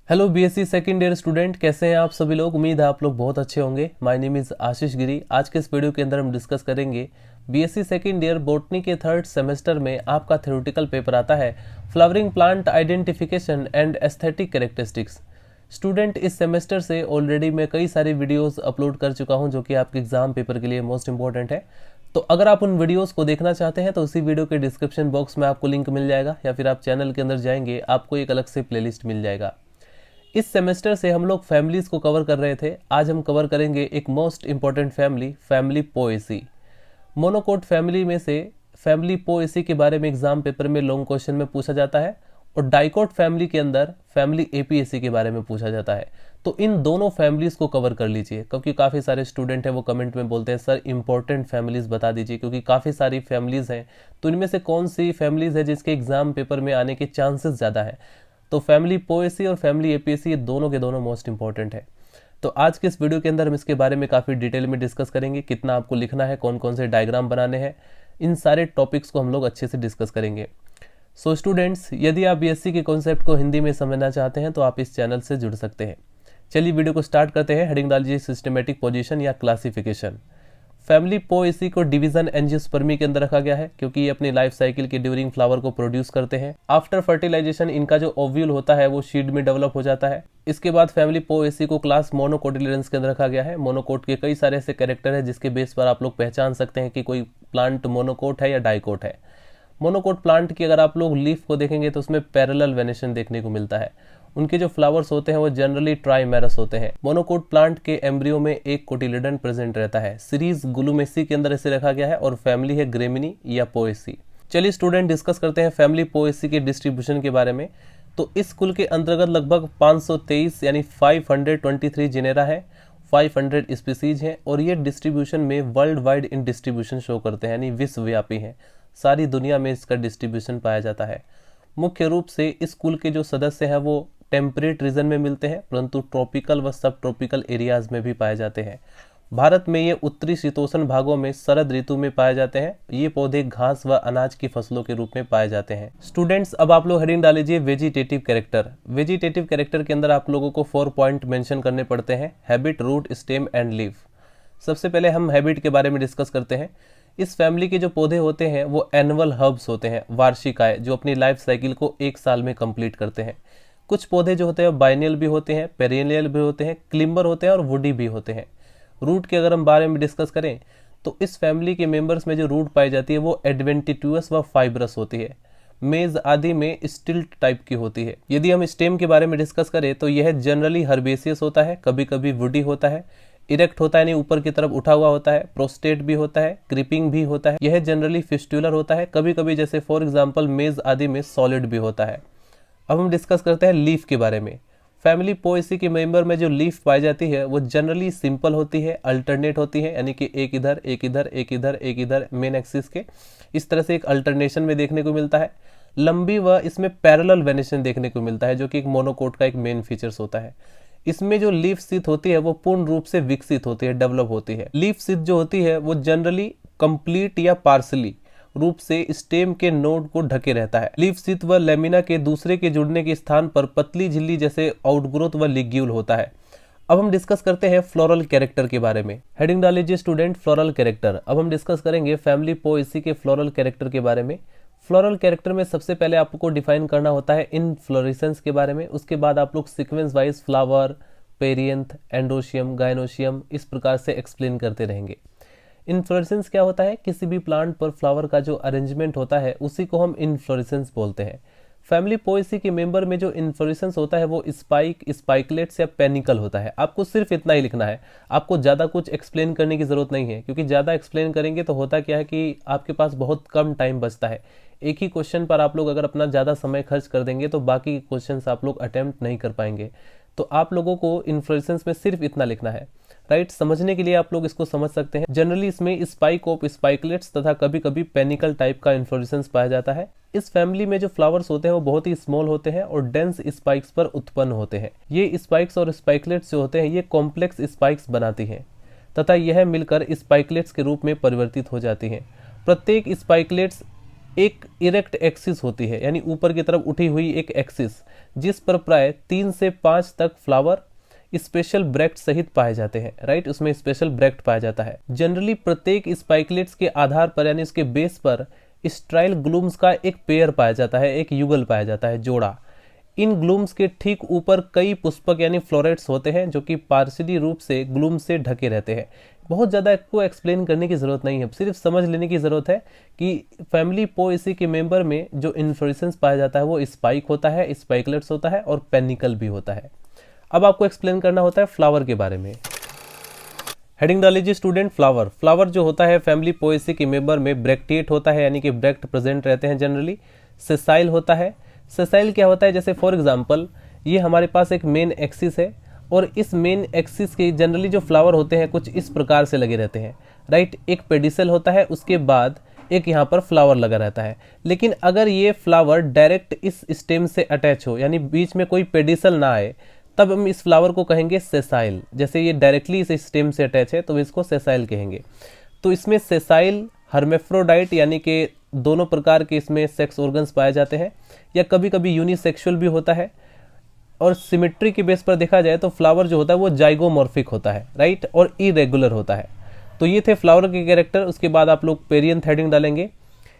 Hello BSc second year student, कैसे हैं आप सभी लोग। उम्मीद है आप लोग बहुत अच्छे होंगे। माय नेम इज़ आशीष गिरी। आज के इस वीडियो के अंदर हम डिस्कस करेंगे बीएससी सेकेंड ईयर बॉटनी के थर्ड सेमेस्टर में आपका थ्योरेटिकल पेपर आता है flowering plant identification and aesthetic characteristics. Student, इस सेमेस्टर से ऑलरेडी मैं कई सारी वीडियोस अपलोड कर चुका हूं जो कि आपके एग्जाम पेपर के लिए मोस्ट इंपॉर्टेंट है। तो अगर आप उन वीडियोस को देखना चाहते हैं तो उसी वीडियो के डिस्क्रिप्शन बॉक्स में आपको लिंक मिल जाएगा, या फिर आप चैनल के अंदर जाएंगे आपको एक अलग से प्लेलिस्ट मिल जाएगा। इस सेमेस्टर से हम लोग फैमिलीज को कवर कर रहे थे। आज हम कवर करेंगे एक most important family, family Poaceae. Monocot family में से फैमिली पोएसी के बारे में एग्जाम पेपर में लॉन्ग क्वेश्चन में पूछा जाता है, और डाइकोट फैमिली के अंदर फैमिली एपीएससी के बारे में पूछा जाता है। तो इन दोनों फैमिलीज को कवर कर लीजिए, क्योंकि काफ़ी सारे स्टूडेंट हैं वो कमेंट में बोलते हैं सर इंपॉर्टेंट फैमिलीज बता दीजिए, क्योंकि काफ़ी सारी फैमिलीज हैं। तो इनमें से कौन सी फैमिलीज है जिसके एग्जाम पेपर में आने के चांसेस ज़्यादा है। तो फैमिली पोएसी और फैमिली एपीएससी ये दोनों के दोनों मोस्ट इंपॉर्टेंट है। तो आज के इस वीडियो के अंदर हम इसके बारे में काफ़ी डिटेल में डिस्कस करेंगे, कितना आपको लिखना है, कौन कौन से डायग्राम बनाने हैं, इन सारे टॉपिक्स को हम लोग अच्छे से डिस्कस करेंगे। सो स्टूडेंट्स, यदि आप बीएससी के कॉन्सेप्ट को हिंदी में समझना चाहते हैं तो आप इस चैनल से जुड़ सकते हैं। चलिए वीडियो को स्टार्ट करते हैं। हेडिंग डालिए सिस्टमेटिक पोजीशन या क्लासिफिकेशन। फैमिली पोएसी को डिवीजन एंजियोस्पर्मी के अंदर रखा गया है, क्योंकि ये अपनी लाइफ साइकिल के ड्यूरिंग फ्लावर को प्रोड्यूस करते हैं। आफ्टर फर्टिलाइजेशन इनका जो ओव्यूल होता है वो शीड में डेवलप हो जाता है। इसके बाद फैमिली पोएसी को क्लास मोनोकोटिलेडन्स के अंदर रखा गया है। मोनोकोट के कई सारे ऐसे कैरेक्टर है जिसके बेस पर आप लोग पहचान सकते हैं कि कोई प्लांट मोनोकोट है या डाइकोट है। मोनोकोट प्लांट की अगर आप लोग लीफ को देखेंगे तो उसमें पैरेलल वेनेशन देखने को मिलता है। उनके जो फ्लावर्स होते हैं वो जनरली ट्राइमेरस होते हैं। मोनोकोट प्लांट के एम्ब्रियो में एक कोटिलेडन प्रेजेंट रहता है। सीरीज ग्लूमेसी के अंदर इसे रखा गया है और फैमिली है ग्रेमिनी या पोएसी। चलिए स्टूडेंट, डिस्कस करते हैं फैमिली पोएसी के डिस्ट्रीब्यूशन के बारे में। तो इस कुल के अंतर्गत लगभग 523 यानी 523 जिनेरा है, 500 स्पीसीज हैं, और ये डिस्ट्रीब्यूशन में world wide in distribution show करते हैं, यानी विश्वव्यापी हैं। सारी दुनिया में इसका डिस्ट्रीब्यूशन पाया जाता है। मुख्य रूप से इस कुल के जो सदस्य हैं वो टेम्परेट रीजन में मिलते हैं, परंतु ट्रॉपिकल व सब ट्रॉपिकल एरियाज में भी पाए जाते हैं। भारत में ये उत्तरी शीतोष्ण भागों में शरद ऋतु में पाए जाते हैं। ये पौधे घास व अनाज की फसलों के रूप में पाए जाते हैं। स्टूडेंट्स, अब आप लोग हेडिंग डालीजिए वेजिटेटिव कैरेक्टर। वेजिटेटिव कैरेक्टर के अंदर आप लोगों को 4 पॉइंट मेंशन करने पड़ते हैं: habit, root, stem and leaf. सबसे पहले हम हैबिट के बारे में डिस्कस करते हैं। इस फैमिली के जो पौधे होते हैं वो एनुअल हर्ब्स होते हैं, वार्षिक आय, जो अपनी लाइफ साइकिल को 1 साल में कंप्लीट करते हैं। कुछ पौधे जो होते हैं बाइनियल भी होते हैं, पेरिनियल भी होते हैं, क्लिम्बर होते हैं और वुडी भी होते हैं। रूट के अगर हम बारे में डिस्कस करें तो इस फैमिली के मेंबर्स में जो रूट पाई जाती है वो एडवेंटिट्यूअस व फाइब्रस होती है। मेज आदि में स्टिल्ट टाइप की होती है। यदि हम स्टेम के बारे में डिस्कस करें तो यह जनरली हर्बेसियस होता है, कभी कभी वुडी होता है, इरेक्ट होता है, यानी ऊपर की तरफ उठा हुआ होता है, प्रोस्टेट भी होता है, क्रीपिंग भी होता है। यह जनरली फिस्टुलर होता है, कभी कभी जैसे फॉर एग्जांपल मेज आदि में सॉलिड भी होता है। अब हम डिस्कस करते हैं लीफ के बारे में। फैमिली पोएसी के मेंबर में जो लीफ पाई जाती है वो जनरली सिंपल होती है, अल्टरनेट होती है, यानी कि एक इधर एक इधर एक इधर एक इधर मेन एक्सिस के, इस तरह से एक अल्टरनेशन में देखने को मिलता है। लंबी व इसमें पैरेलल वेनेशन देखने को मिलता है, जो कि एक मोनोकोट का एक मेन फीचर्स होता है। इसमें जो लीफ सीथ होती है वो पूर्ण रूप से विकसित होती है, डेवलप होती है। लीफ सीथ जो होती है वो जनरली कंप्लीट या पार्सली रूप से स्टेम के नोड को ढके रहता है। लीफ सीथ व लेमिना के दूसरे के जुड़ने के स्थान पर पतली झिल्ली जैसे आउटग्रोथ व लिग्यूल होता है। अब हम डिस्कस करते हैं फ्लोरल कैरेक्टर के बारे में। हेडिंग डाल लीजिए स्टूडेंट, फ्लोरल कैरेक्टर। अब हम डिस्कस करेंगे फैमिली पोएसी के फ्लोरल कैरेक्टर के बारे में। फ्लोरल कैरेक्टर में सबसे पहले आपको डिफाइन करना होता है इनफ्लोरेसेंस के बारे में। उसके बाद आप लोग sequence wise flower, perianth, androecium, gynoecium इस प्रकार से एक्सप्लेन करते रहेंगे। इन्फ्लोरेसेंस क्या होता है? किसी भी प्लांट पर फ्लावर का जो अरेंजमेंट होता है उसी को हम इन्फ्लोरेसेंस बोलते हैं। फैमिली पोएसी के मेंबर में जो इन्फ्लोरेसेंस होता है वो स्पाइक, स्पाइकलेट्स या पेनिकल होता है। आपको सिर्फ इतना ही लिखना है, आपको ज़्यादा कुछ एक्सप्लेन करने की ज़रूरत नहीं है, क्योंकि ज़्यादा एक्सप्लेन करेंगे तो होता क्या है कि आपके पास बहुत कम टाइम बचता है। एक ही क्वेश्चन पर आप लोग अगर अपना ज़्यादा समय खर्च कर देंगे तो बाकी क्वेश्चन आप लोग अटेम्प्ट नहीं कर पाएंगे। तो आप लोगों को इन्फ्लोरेसेंस में सिर्फ इतना लिखना है, राइट। समझने के लिए आप लोग इसको समझ सकते हैं। जनरली इसमें स्पाइक ऑफ स्पाइकलेट्स तथा कभी कभी पेनिकल टाइप का इन्फ्लोरेसेंस पाया जाता है। इस फैमिली में जो फ्लावर्स होते हैं वो बहुत ही स्मॉल होते हैं और डेंस स्पाइक्स पर उत्पन्न होते हैं। ये स्पाइक्स और स्पाइकलेट्स जो होते हैं ये कॉम्प्लेक्स स्पाइक्स बनाती हैं तथा यह मिलकर स्पाइकलेट्स के रूप में परिवर्तित हो जाती हैं। प्रत्येक स्पाइकलेट्स एक इरेक्ट एक्सिस होती है, यानी ऊपर की तरफ उठी हुई एक एक्सिस, जिस पर प्राय 3 से 5 तक फ्लावर स्पेशल ब्रैक्ट सहित पाए जाते हैं। राइट, उसमें स्पेशल ब्रैक्ट पाया जाता है। जनरली प्रत्येक स्पाइकलेट्स के आधार पर यानी इसके बेस पर स्ट्राइल ग्लूम्स का एक पेयर पाया जाता है, एक युगल पाया जाता है, जोड़ा। इन ग्लूम्स के ठीक ऊपर कई पुष्पक यानी फ्लोरेट्स होते हैं जो कि पार्शियली रूप से ग्लूम से ढके रहते हैं। बहुत ज़्यादा इसको एक्सप्लेन करने की ज़रूरत नहीं है, सिर्फ समझ लेने की ज़रूरत है कि फैमिली पोएसी के मेंबर में जो इन्फ्लोरेसेंस पाया जाता है वो स्पाइक होता है, स्पाइकलेट्स होता है और पेनिकल भी होता है। अब आपको एक्सप्लेन करना होता है फ्लावर के बारे में। हेडिंग डाल लीजिए स्टूडेंट, फ्लावर। फ्लावर जो होता है फैमिली पोएसी के मेंबर में ब्रैक्टिएट होता है, यानी कि ब्रैक्ट प्रेजेंट रहते हैं जनरली। सेसाइल होता है। सेसाइल क्या होता है, जैसे फॉर एग्जांपल ये हमारे पास एक मेन एक्सिस है और इस मेन एक्सिस के जनरली जो फ्लावर होते हैं कुछ इस प्रकार से लगे रहते हैं। राइट, एक पेडिसल होता है, उसके बाद एक यहाँ पर फ्लावर लगा रहता है। लेकिन अगर ये फ्लावर डायरेक्ट इस स्टेम से अटैच हो, यानी बीच में कोई पेडिसल ना आए, तब हम इस फ्लावर को कहेंगे सेसाइल। जैसे ये डायरेक्टली इस स्टेम से अटैच है तो इसको सेसाइल कहेंगे। तो इसमें सेसाइल, हर्मेफ्रोडाइट यानी कि दोनों प्रकार के इसमें सेक्स ऑर्गन्स पाए जाते हैं, या कभी कभी यूनिसेक्सुअल भी होता है। और सिमेट्री के बेस पर देखा जाए तो फ्लावर जो होता है वो जाइगोमॉर्फिक होता है, राइट, और इरेगुलर होता है। तो ये थे फ्लावर के कैरेक्टर। उसके बाद आप लोग पेरियंथ हेडिंग डालेंगे।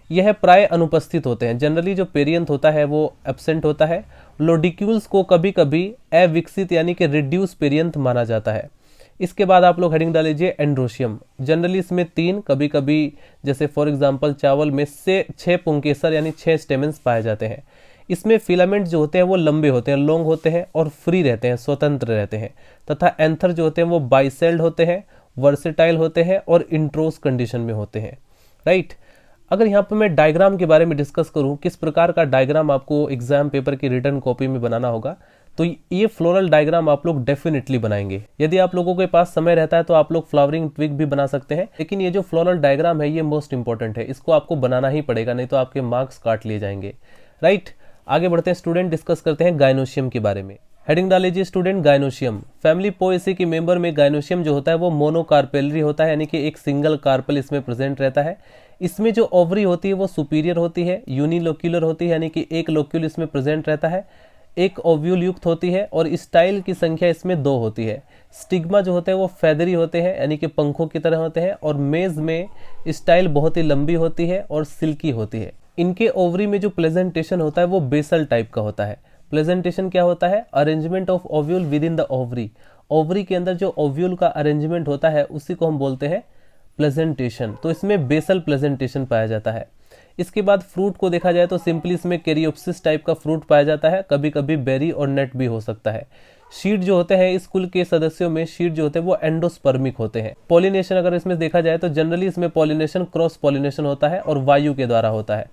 यह प्राय अनुपस्थित होते हैं। जनरली जो पेरियंथ होता है वो एब्सेंट होता है। लोडिक्यूल्स को कभी कभी अविकसित यानी कि रिड्यूस पेरियंथ माना जाता है। इसके बाद आप लोग हेडिंग डाल लीजिए एंड्रोशियम। जनरली इसमें 3, कभी कभी जैसे फॉर एग्जांपल चावल में से 6 पुंकेसर यानी 6 स्टेमेंस पाए जाते हैं। इसमें फिलामेंट जो होते हैं वो लंबे होते हैं, लॉन्ग होते हैं और फ्री रहते हैं, स्वतंत्र रहते हैं। तथा एंथर जो होते हैं वो बाइसेल्ड होते हैं, वर्सेटाइल होते हैं और इंट्रोस कंडीशन में होते हैं। राइट, अगर यहाँ पर मैं डायग्राम के बारे में डिस्कस करूँ, किस प्रकार का डायग्राम आपको एग्जाम पेपर की रिटर्न कॉपी में बनाना होगा, तो ये फ्लोरल डायग्राम आप लोग डेफिनेटली बनाएंगे। यदि आप लोगों के पास समय रहता है तो आप लोग फ्लावरिंग ट्विग भी बना सकते हैं, लेकिन ये जो फ्लोरल डायग्राम है ये मोस्ट इंपॉर्टेंट है, इसको आपको बनाना ही पड़ेगा, नहीं तो आपके मार्क्स काट लिए जाएंगे। राइट, आगे बढ़ते हैं स्टूडेंट, डिस्कस करते हैं गायनोशियम के बारे में। हेडिंग डाल लीजिए स्टूडेंट, गायनोशियम। फैमिली पोएसी के मेंबर में गायनोशियम जो होता है वो मोनोकार्पेलरी होता है, यानी कि एक सिंगल कार्पल इसमें प्रेजेंट रहता है। इसमें जो ओवरी होती है वो सुपीरियर होती है, यूनिलोक्यूलर होती है, यानी कि एक लोक्यूल इसमें प्रेजेंट रहता है, एक ओव्यूल युक्त होती है और स्टाइल की संख्या इसमें 2 होती है। स्टिग्मा जो होते हैं वो फेदरी होते हैं, यानी कि पंखों की तरह होते हैं, और मेज में स्टाइल बहुत ही लंबी होती है और सिल्की होती है। इनके ओवरी में जो प्रेजेंटेशन होता है वो बेसल टाइप का होता है। प्रेजेंटेशन क्या होता है, arrangement of ovule with in the ovary. Ovary के अंदर जो ओव्यूल का अरेंजमेंट होता है उसी को हम बोलते हैं प्रेजेंटेशन। तो इसमें बेसल प्रेजेंटेशन पाया जाता है। इसके बाद फ्रूट को देखा जाए तो सिंपली इसमें कैरियोप्सिस टाइप का फ्रूट पाया जाता है, कभी कभी बेरी और नट भी हो सकता है। शीट जो होते हैं इस कुल के सदस्यों में, शीट जो होते हैं वो एंडोस्पर्मिक होते हैं। पॉलिनेशन अगर इसमें देखा जाए तो जनरली इसमें पॉलिनेशन क्रॉस पॉलिनेशन होता है और वायु के द्वारा होता है।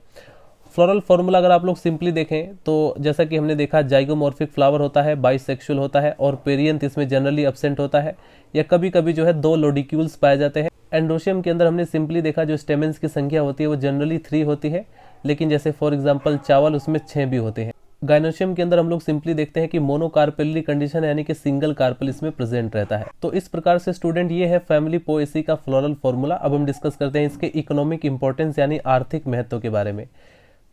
फ्लोरल फॉर्मूला अगर आप लोग सिंपली देखें तो जैसा कि हमने देखा, जाइगोमॉर्फिक फ्लावर होता है, बाइसेक्सुअल होता है और पेरियंथ इसमें जनरली एब्सेंट होता है, या कभी कभी जो है 2 लोडिक्यूल्स पाए जाते हैं। एंडोशियम के अंदर हमने सिंपली देखा जो स्टेमेंस की संख्या होती है वो जनरली 3 होती है, लेकिन जैसे फॉर एग्जांपल चावल उसमें 6 भी होते हैं। गायनोशियम के अंदर हम लोग सिंपली देखते हैं कि मोनोकार्पेलरी कंडीशन यानी कि सिंगल कार्पेल इसमें प्रेजेंट रहता है। तो इस प्रकार से स्टूडेंट ये है फैमिली पोएसी का फ्लोरल फॉर्मूला। अब हम डिस्कस करते हैं इसके इकोनॉमिक इंपॉर्टेंस यानी आर्थिक महत्व के बारे में।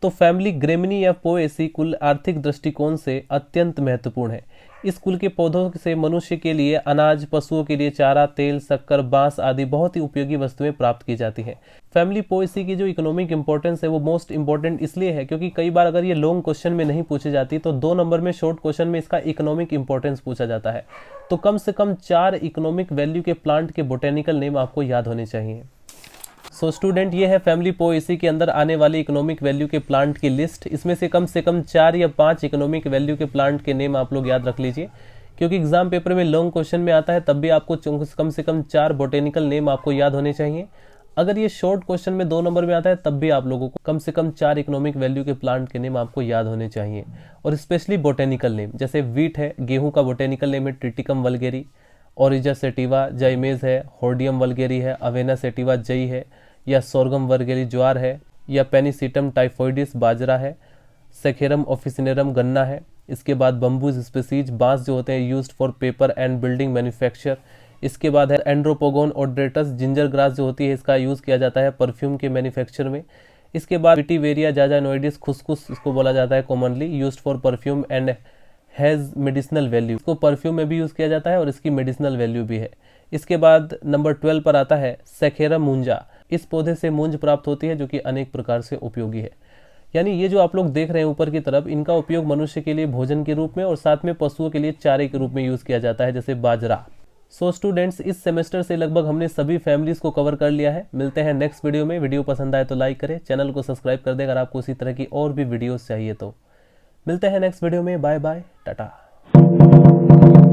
तो फैमिली ग्रेमिनी या पोएसी कुल आर्थिक दृष्टिकोण से अत्यंत महत्वपूर्ण है। इस कुल के पौधों से मनुष्य के लिए अनाज, पशुओं के लिए चारा, तेल, शक्कर, बांस आदि बहुत ही उपयोगी वस्तुएं प्राप्त की जाती हैं। फैमिली पोएसी की जो इकोनॉमिक इंपॉर्टेंस है वो मोस्ट इंपॉर्टेंट इसलिए है क्योंकि कई बार अगर ये लॉन्ग क्वेश्चन में नहीं पूछी जाती तो 2 नंबर में शॉर्ट क्वेश्चन में इसका इकोनॉमिक इंपॉर्टेंस पूछा जाता है। तो कम से कम 4 इकोनॉमिक वैल्यू के प्लांट के बोटेनिकल नेम आपको याद होने चाहिए। सो स्टूडेंट ये है फैमिली पोएसी के अंदर आने वाले इकोनॉमिक वैल्यू के प्लांट की लिस्ट। इसमें से कम 4 या 5 इकोनॉमिक वैल्यू के प्लांट के नेम आप लोग याद रख लीजिए, क्योंकि एग्जाम पेपर में लॉन्ग क्वेश्चन में आता है तब भी आपको कम से कम 4 बोटेनिकल नेम आपको याद होने चाहिए। अगर ये शॉर्ट क्वेश्चन में 2 नंबर में आता है तब भी आप लोगों को कम से कम 4 इकोनॉमिक वैल्यू के प्लांट के नेम आपको याद होने चाहिए, और स्पेशली बोटेनिकल नेम। जैसे वीट है, गेहूं का बोटेनिकल नेम है ट्रिटिकम वल्गेरी, ओरिजा सेटिवा जयमेज है, होर्डियम वल्गेरी है, अवेना सेटिवा जई है, या सोरगम वर्गेरी ज्वार है, या पेनिसिटम टाइफोइडिस बाजरा है, सेखेरम ऑफिसिनेरम गन्ना है। इसके बाद बम्बूज स्पीसीज बांस जो होते हैं used for paper and building manufacture. इसके बाद है एंड्रोपोगोन ओड्रेटस जिंजर ग्रास जो होती है, इसका यूज़ किया जाता है परफ्यूम के मैन्युफैक्चर में। इसके बाद वेटिवेरिया जाजानोइडिस खुसखुस इसको बोला जाता है commonly, used for perfume and has medicinal value. इसको परफ्यूम में भी यूज़ किया जाता है और इसकी मेडिसिनल वैल्यू भी है। इसके बाद नंबर 12 पर आता है सेखेरम मूंजा। इस पौधे से मूंज प्राप्त होती है जो कि अनेक प्रकार से उपयोगी है। यानी ये जो आप लोग देख रहे हैं ऊपर की तरफ, इनका उपयोग मनुष्य के लिए भोजन के रूप में और साथ में पशुओं के लिए चारे के रूप में यूज़ किया जाता है, जैसे बाजरा। सो स्टूडेंट्स, इस सेमेस्टर से लगभग हमने सभी फैमिलीज को कवर कर लिया है। मिलते हैं नेक्स्ट वीडियो में। वीडियो पसंद आए तो लाइक करें, चैनल को सब्सक्राइब कर दें अगर आपको इसी तरह की और भी वीडियोस चाहिए तो। मिलते हैं नेक्स्ट वीडियो में। Bye bye, Tata.